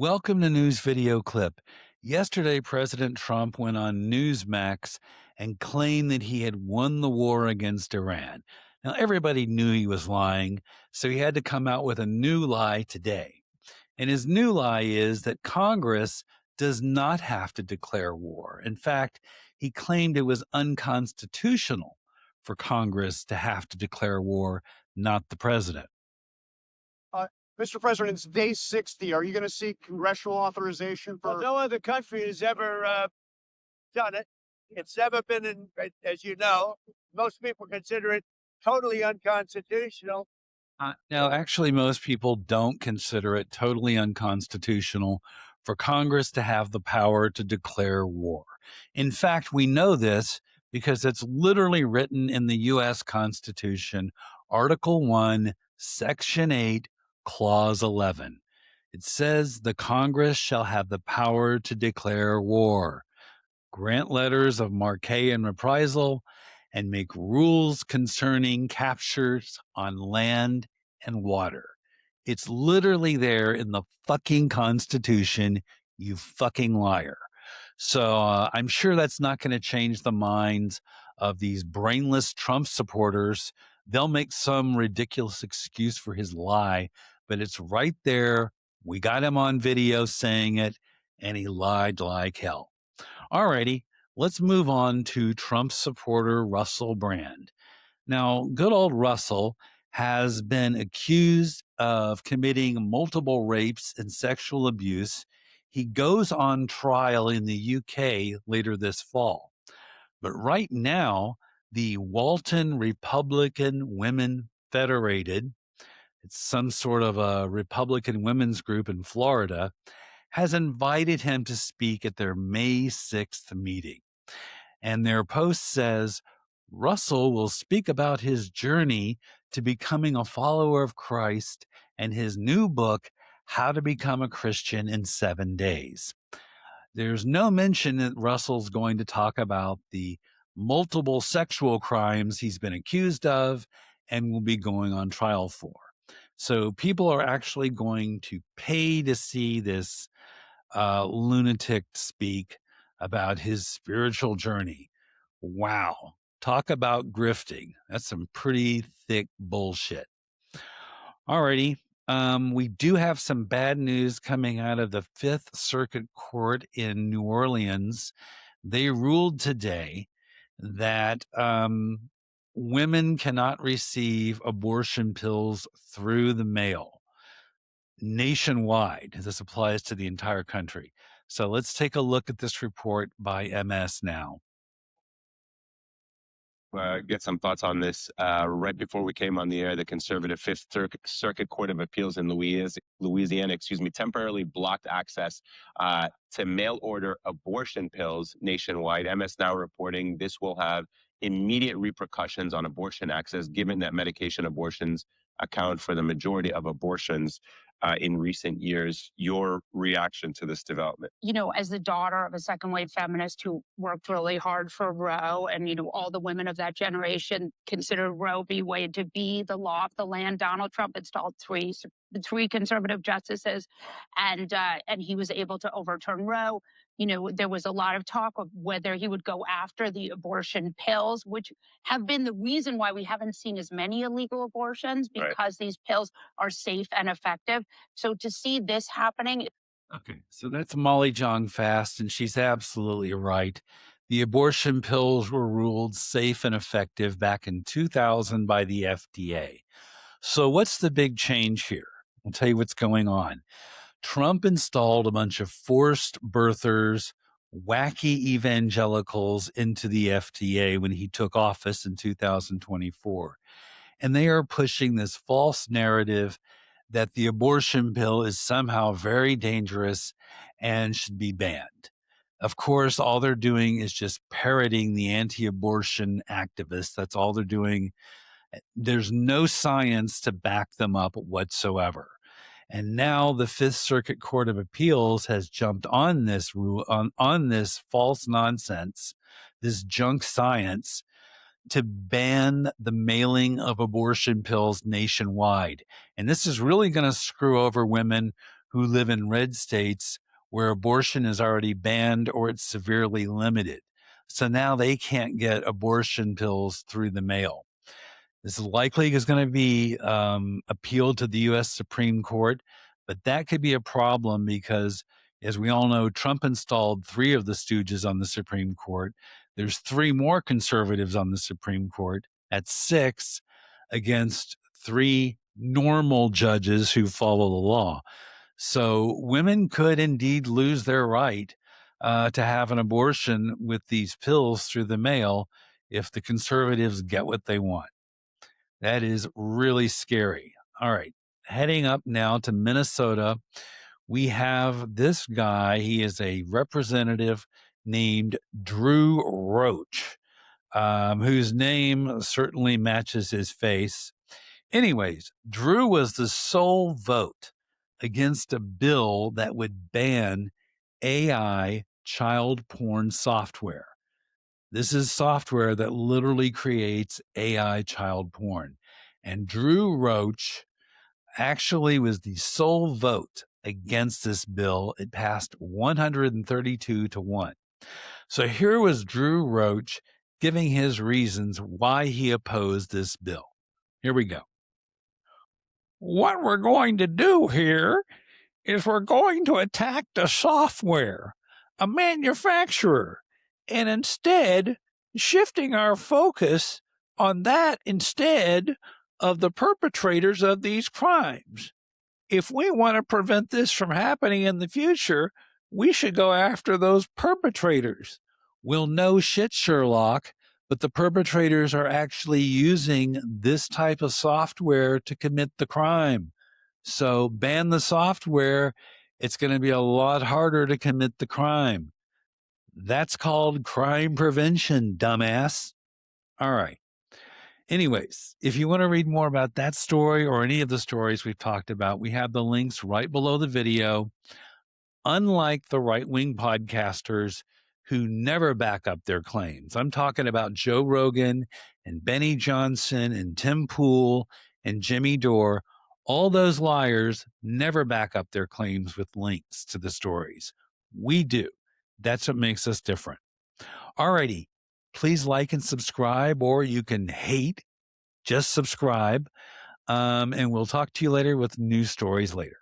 Welcome to News Video Clip. Yesterday, President Trump went on Newsmax and claimed that he had won the war against Iran. Now, everybody knew he was lying, so he had to come out with a new lie today. And his new lie is that Congress does not have to declare war. In fact, he claimed it was unconstitutional for Congress to have to declare war, not the president. Uh, Mr. President, it's day 60. Are you going to seek congressional authorization Well, for? no other country has ever done it. It's never been, as you know, most people consider it totally unconstitutional. Now, actually, most people don't consider it totally unconstitutional for Congress to have the power to declare war. In fact, we know this because it's literally written in the U.S. Constitution, Article 1, Section 8, Clause 11. It says the Congress shall have the power to declare war, grant letters of marque and reprisal, and make rules concerning captures on land and water. It's literally there in the fucking Constitution, you fucking liar. So I'm sure that's not going to change the minds of these brainless Trump supporters. They'll make some ridiculous excuse for his lie, but it's right there. We got him on video saying it, and he lied like hell. Alrighty, let's move on to Trump supporter Russell Brand. Now, good old Russell has been accused of committing multiple rapes and sexual abuse. He goes on trial in the UK later this fall. But right now, the Walton Republican Women Federated, it's some sort of a Republican women's group in Florida, has invited him to speak at their May 6th meeting. And their post says Russell will speak about his journey to becoming a follower of Christ and his new book, How to Become a Christian in 7 Days. There's no mention that Russell's going to talk about the multiple sexual crimes he's been accused of and will be going on trial for. So people are actually going to pay to see this lunatic speak about his spiritual journey. Wow. Talk about grifting. That's some pretty thick bullshit. Alrighty. We do have some bad news coming out of the Fifth Circuit Court in New Orleans. They ruled today that women cannot receive abortion pills through the mail nationwide. This applies to the entire country. So let's take a look at this report by MS now. Get some thoughts on this. Right before we came on the air, the conservative Fifth Circuit Court of Appeals in Louisiana, temporarily blocked access to mail order abortion pills nationwide. MS Now reporting this will have immediate repercussions on abortion access, given that medication abortions account for the majority of abortions in recent years. Your reaction to this development? You know, as the daughter of a second wave feminist who worked really hard for Roe, and, you know, all the women of that generation considered Roe v. Wade to be the law of the land. Donald Trump installed three conservative justices, and he was able to overturn Roe. You know, there was a lot of talk of whether he would go after the abortion pills, which have been the reason why we haven't seen as many illegal abortions, because these pills are safe and effective. So to see this happening. Okay, so that's Molly Jong Fast, and she's absolutely right. The abortion pills were ruled safe and effective back in 2000 by the FDA. So what's the big change here? I'll tell you what's going on. Trump installed a bunch of forced birthers, wacky evangelicals into the FDA when he took office in 2024. And they are pushing this false narrative that the abortion pill is somehow very dangerous and should be banned. Of course, all they're doing is just parroting the anti-abortion activists. That's all they're doing. There's no science to back them up whatsoever. And now the Fifth Circuit Court of Appeals has jumped on this rule, on this false nonsense, this junk science, to ban the mailing of abortion pills nationwide. And this is really going to screw over women who live in red states where abortion is already banned or it's severely limited. So now they can't get abortion pills through the mail. This likely is going to be appealed to the U.S. Supreme Court, but that could be a problem because, as we all know, Trump installed 3 of the stooges on the Supreme Court. There's 3 more conservatives on the Supreme Court at 6 against 3 normal judges who follow the law. So women could indeed lose their right to have an abortion with these pills through the mail if the conservatives get what they want. That is really scary. All right. Heading up now to Minnesota, we have this guy. He is a representative named Drew Roach, whose name certainly matches his face. Anyways, Drew was the sole vote against a bill that would ban AI child porn software. This is software that literally creates AI child porn. And Drew Roach actually was the sole vote against this bill. It passed 132 to 1. So here was Drew Roach giving his reasons why he opposed this bill. Here we go. What we're going to do here is we're going to attack the software, a manufacturer, and instead shifting our focus on that instead of the perpetrators of these crimes. If we want to prevent this from happening in the future, we should go after those perpetrators. Well, no shit, Sherlock, but the perpetrators are actually using this type of software to commit the crime. So ban the software. It's going to be a lot harder to commit the crime. That's called crime prevention, dumbass. All right. Anyways, if you want to read more about that story or any of the stories we've talked about, we have the links right below the video. Unlike the right-wing podcasters who never back up their claims, I'm talking about Joe Rogan and Benny Johnson and Tim Pool and Jimmy Dore. All those liars never back up their claims with links to the stories. We do. That's what makes us different. Alrighty, please like and subscribe, or you can hate, just subscribe. And we'll talk to you later with new stories later.